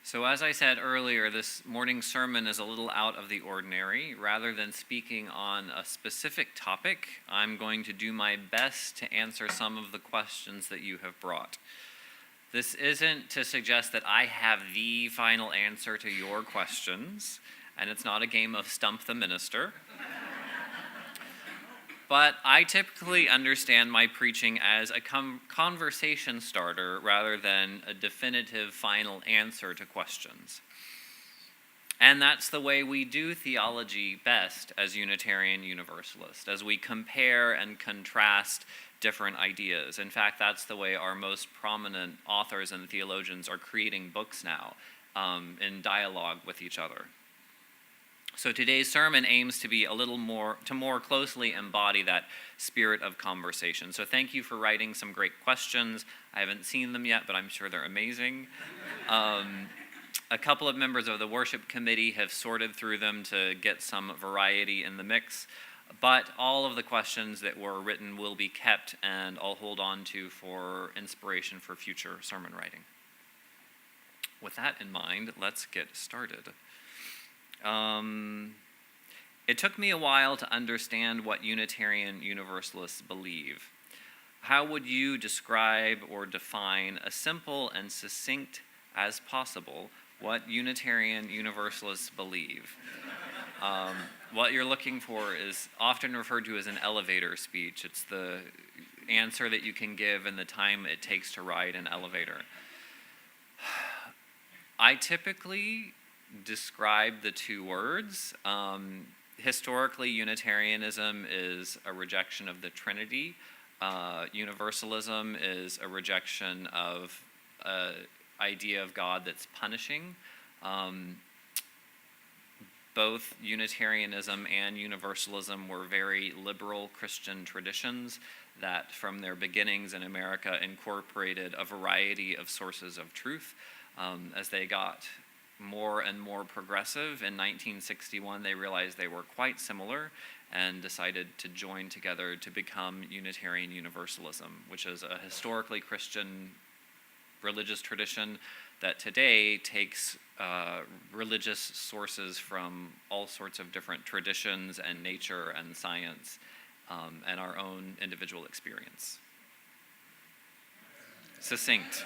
So as I said earlier, this morning's sermon is a little out of the ordinary. Rather than speaking on a specific topic, I'm going to do my best to answer some of the questions that you have brought. This isn't to suggest that I have the final answer to your questions, and it's not a game of stump the minister. But I typically understand my preaching as a conversation starter rather than a definitive final answer to questions. And that's the way we do theology best as Unitarian Universalists, as we compare and contrast different ideas. In fact, that's the way our most prominent authors and theologians are creating books now, in dialogue with each other. So today's sermon aims to be more closely embody that spirit of conversation. So thank you for writing some great questions. I haven't seen them yet, but I'm sure they're amazing. A couple of members of the worship committee have sorted through them to get some variety in the mix, but all of the questions that were written will be kept and I'll hold on to for inspiration for future sermon writing. With that in mind, let's get started. It took me a while to understand what Unitarian Universalists believe. How would you describe or define, as simple and succinct as possible, what Unitarian Universalists believe? What you're looking for is often referred to as an elevator speech. It's the answer that you can give in the time it takes to ride an elevator. I typically describe the two words. Historically, Unitarianism is a rejection of the Trinity. Universalism is a rejection of an idea of God that's punishing. Both Unitarianism and Universalism were very liberal Christian traditions that from their beginnings in America incorporated a variety of sources of truth. As they got more and more progressive, in 1961 they realized they were quite similar and decided to join together to become Unitarian Universalism, which is a historically Christian religious tradition that today takes religious sources from all sorts of different traditions and nature and science and our own individual experience. Succinct.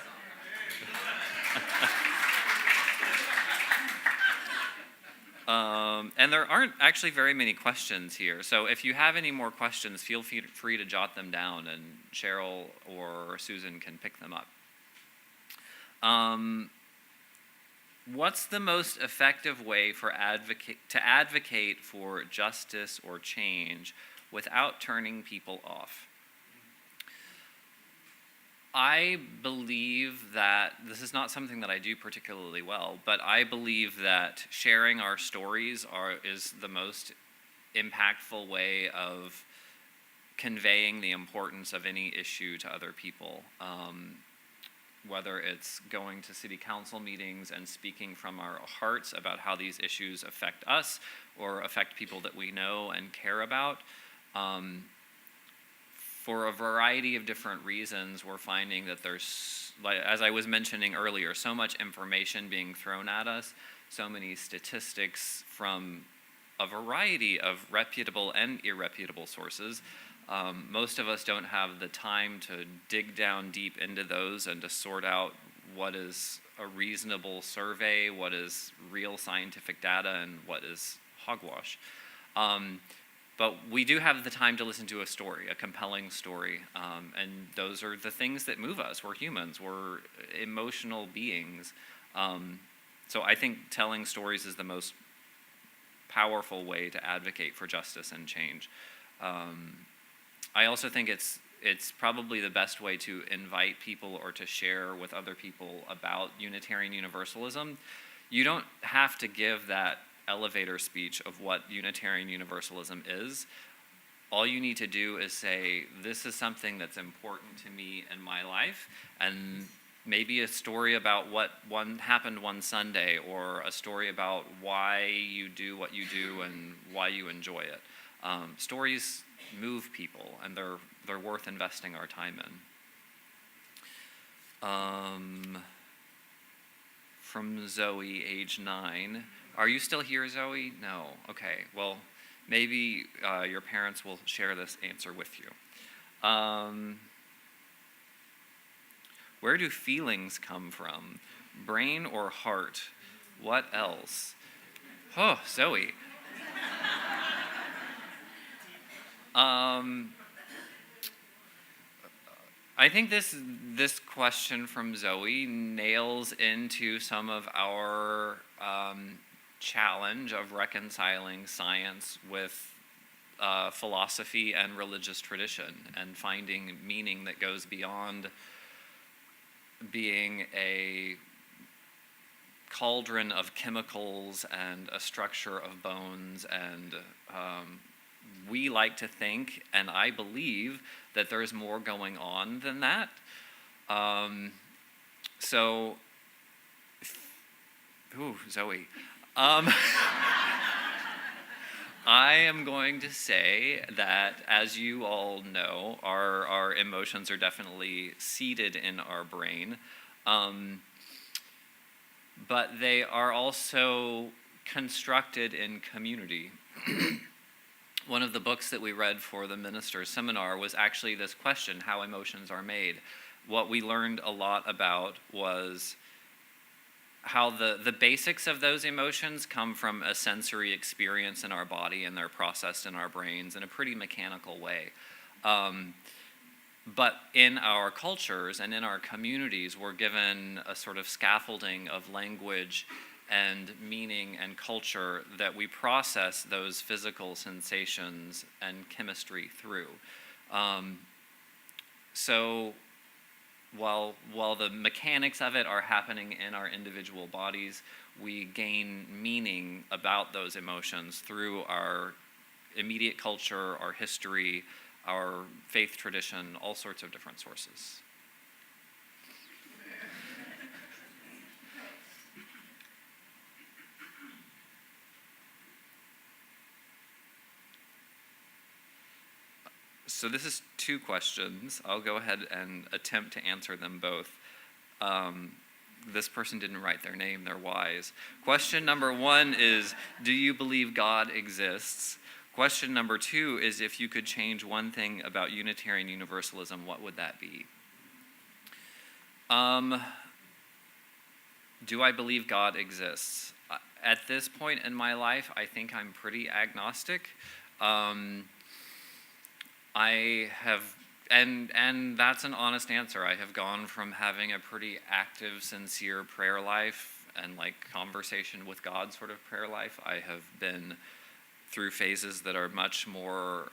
And there aren't actually very many questions here. So if you have any more questions, feel free to jot them down and Cheryl or Susan can pick them up. What's the most effective way to advocate for justice or change without turning people off? I believe that this is not something that I do particularly well, but I believe that sharing our stories is the most impactful way of conveying the importance of any issue to other people. Whether it's going to city council meetings and speaking from our hearts about how these issues affect us or affect people that we know and care about. For a variety of different reasons, we're finding that there's, as I was mentioning earlier, so much information being thrown at us, so many statistics from a variety of reputable and irreputable sources. Most of us don't have the time to dig down deep into those and to sort out what is a reasonable survey, what is real scientific data, and what is hogwash. But we do have the time to listen to a story, a compelling story, and those are the things that move us. We're humans, we're emotional beings. So I think telling stories is the most powerful way to advocate for justice and change. I also think it's probably the best way to invite people or to share with other people about Unitarian Universalism. You don't have to give that elevator speech of what Unitarian Universalism is. All you need to do is say, this is something that's important to me in my life, and maybe a story about what happened one Sunday, or a story about why you do what you do and why you enjoy it. Stories move people, and they're worth investing our time in. from Zoe, age 9. Are you still here, Zoe? No. Okay. Well, maybe your parents will share this answer with you. Where do feelings come from? Brain or heart? What else? Oh, Zoe. I think this question from Zoe nails into some of our challenge of reconciling science with philosophy and religious tradition, and finding meaning that goes beyond being a cauldron of chemicals and a structure of bones. And we like to think, and I believe, that there's more going on than that. Zoe. I am going to say that, as you all know, our emotions are definitely seated in our brain, but they are also constructed in community. One of the books that we read for the minister's seminar was actually this question: how emotions are made. What we learned a lot about was how the basics of those emotions come from a sensory experience in our body, and they're processed in our brains in a pretty mechanical way. But in our cultures and in our communities, we're given a sort of scaffolding of language and meaning and culture that we process those physical sensations and chemistry through. So while the mechanics of it are happening in our individual bodies, we gain meaning about those emotions through our immediate culture, our history, our faith tradition, all sorts of different sources. So this is 2 questions. I'll go ahead and attempt to answer them both. This person didn't write their name, they're wise. Question number 1 is, do you believe God exists? Question number 2 is, if you could change one thing about Unitarian Universalism, what would that be? Do I believe God exists? At this point in my life, I think I'm pretty agnostic. I have, and that's an honest answer. I have gone from having a pretty active, sincere prayer life and conversation with God sort of prayer life. I have been through phases that are much more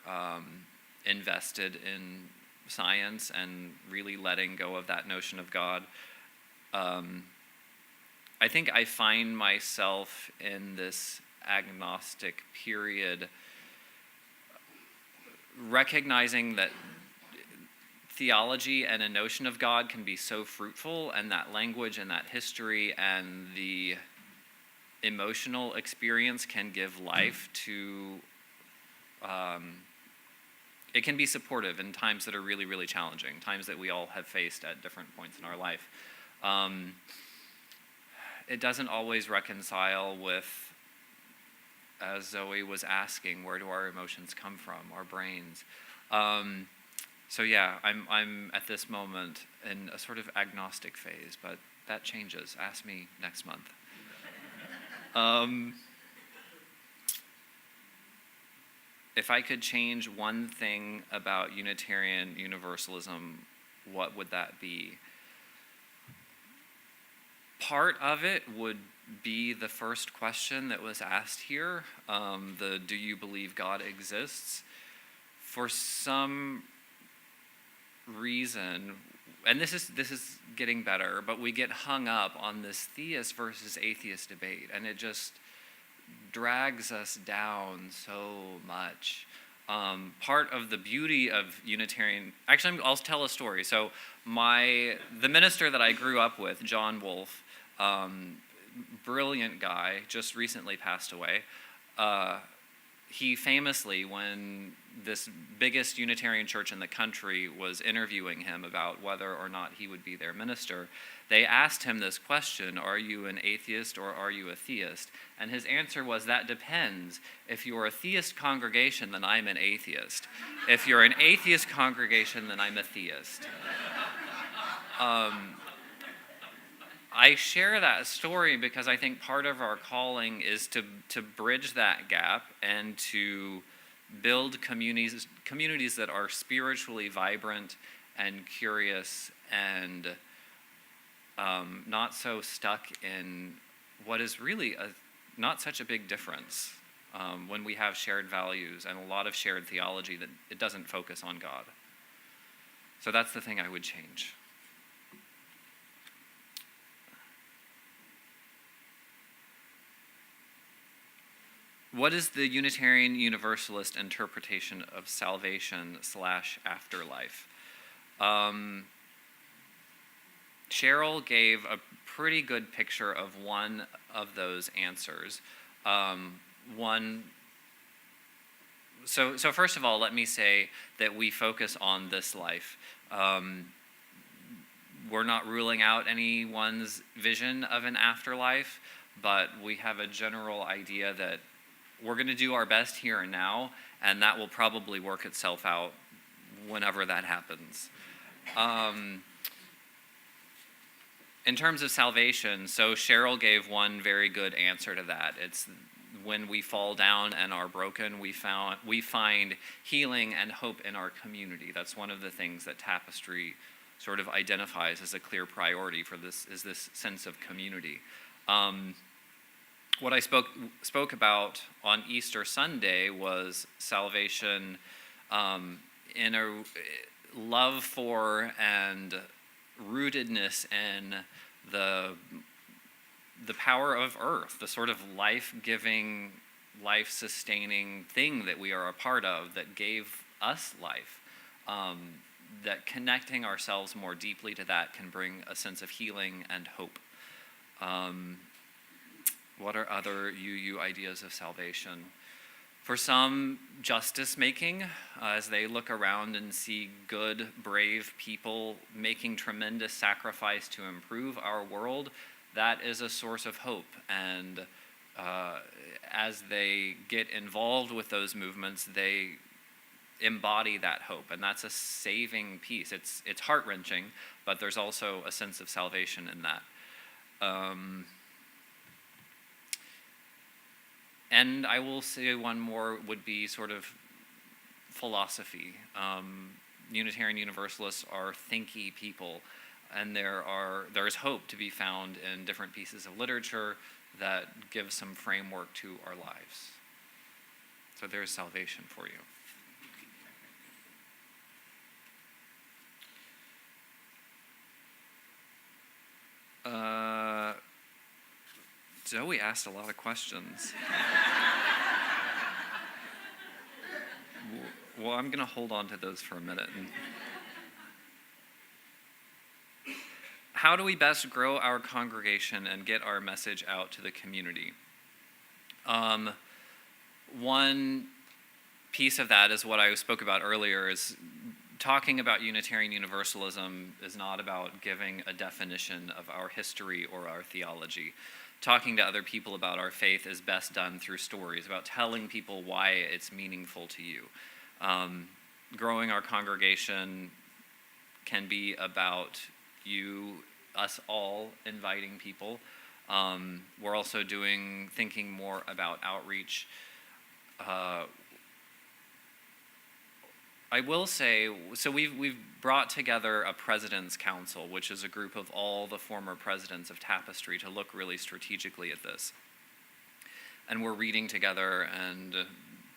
invested in science and really letting go of that notion of God. I think I find myself in this agnostic period, recognizing that theology and a notion of God can be so fruitful, and that language and that history and the emotional experience can give life to, it can be supportive in times that are really, really challenging, times that we all have faced at different points in our life. It doesn't always reconcile with, as Zoe was asking, where do our emotions come from, our brains? So yeah, I'm at this moment in a sort of agnostic phase, but that changes. Ask me next month. If I could change one thing about Unitarian Universalism, what would that be? Part of it would be the first question that was asked here, the do you believe God exists? For some reason, and this is getting better, but we get hung up on this theist versus atheist debate, and it just drags us down so much. Part of the beauty of Unitarian, actually I'll tell a story. So the minister that I grew up with, John Wolfe, brilliant guy, just recently passed away. He famously, when this biggest Unitarian church in the country was interviewing him about whether or not he would be their minister, they asked him this question, are you an atheist or are you a theist? And his answer was, that depends. If you're a theist congregation, then I'm an atheist. If you're an atheist congregation, then I'm a theist. I share that story because I think part of our calling is to bridge that gap and to build communities that are spiritually vibrant and curious and not so stuck in what is really not such a big difference when we have shared values and a lot of shared theology that it doesn't focus on God. So that's the thing I would change. What is the Unitarian Universalist interpretation of salvation/afterlife? Cheryl gave a pretty good picture of one of those answers. So first of all, let me say that we focus on this life. We're not ruling out anyone's vision of an afterlife, but we have a general idea that we're going to do our best here and now, and that will probably work itself out whenever that happens. In terms of salvation, so Cheryl gave one very good answer to that. It's when we fall down and are broken, we find healing and hope in our community. That's one of the things that Tapestry sort of identifies as a clear priority for this, is this sense of community. What I spoke about on Easter Sunday was salvation in a love for and rootedness in the power of earth, the sort of life-giving, life-sustaining thing that we are a part of that gave us life. That connecting ourselves more deeply to that can bring a sense of healing and hope. What are other UU ideas of salvation? For some, justice-making, as they look around and see good, brave people making tremendous sacrifice to improve our world, that is a source of hope. And as they get involved with those movements, they embody that hope, and that's a saving piece. It's heart-wrenching, but there's also a sense of salvation in that. And I will say one more would be sort of philosophy. Unitarian Universalists are thinky people, and there is hope to be found in different pieces of literature that give some framework to our lives. So there's salvation for you. Zoe asked a lot of questions. Well, I'm going to hold on to those for a minute. How do we best grow our congregation and get our message out to the community? One piece of that is what I spoke about earlier, is talking about Unitarian Universalism is not about giving a definition of our history or our theology. Talking to other people about our faith is best done through stories, about telling people why it's meaningful to you. Growing our congregation can be about us all inviting people. We're also thinking more about outreach. I will say, so we've brought together a president's council, which is a group of all the former presidents of Tapestry, to look really strategically at this. And we're reading together and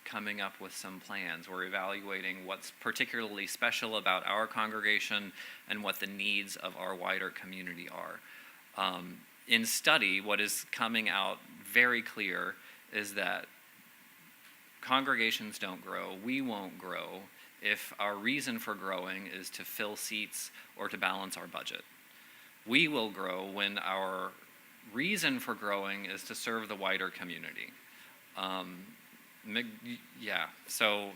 coming up with some plans. We're evaluating what's particularly special about our congregation and what the needs of our wider community are. In study, what is coming out very clear is that congregations don't grow, we won't grow, if our reason for growing is to fill seats or to balance our budget. We will grow when our reason for growing is to serve the wider community. So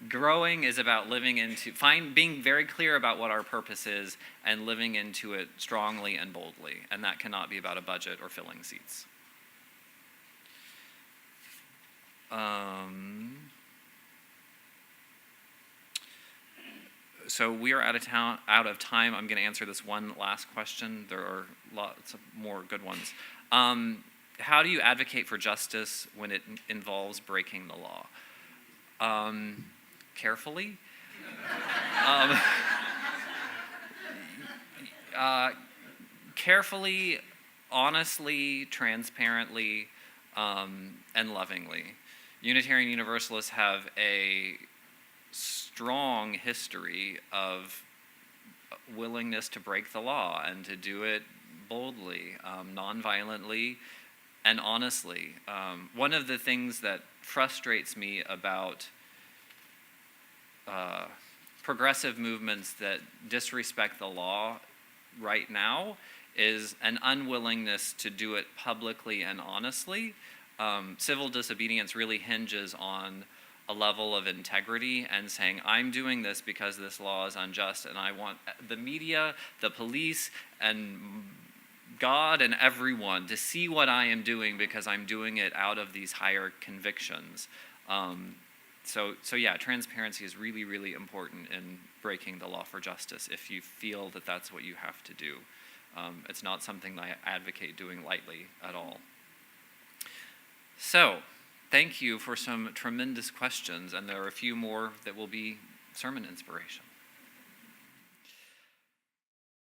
Growing is about being very clear about what our purpose is and living into it strongly and boldly. And that cannot be about a budget or filling seats. So we are out of time. I'm going to answer this one last question. There are lots of more good ones. How do you advocate for justice when it involves breaking the law? Carefully. Carefully, honestly, transparently, and lovingly. Unitarian Universalists have a strong history of willingness to break the law and to do it boldly, nonviolently, and honestly. One of the things that frustrates me about progressive movements that disrespect the law right now is an unwillingness to do it publicly and honestly. Civil disobedience really hinges on a level of integrity and saying, I'm doing this because this law is unjust, and I want the media, the police, and God and everyone to see what I am doing because I'm doing it out of these higher convictions. So yeah, transparency is really, really important in breaking the law for justice if you feel that that's what you have to do. It's not something that I advocate doing lightly at all. So, thank you for some tremendous questions, and there are a few more that will be sermon inspiration.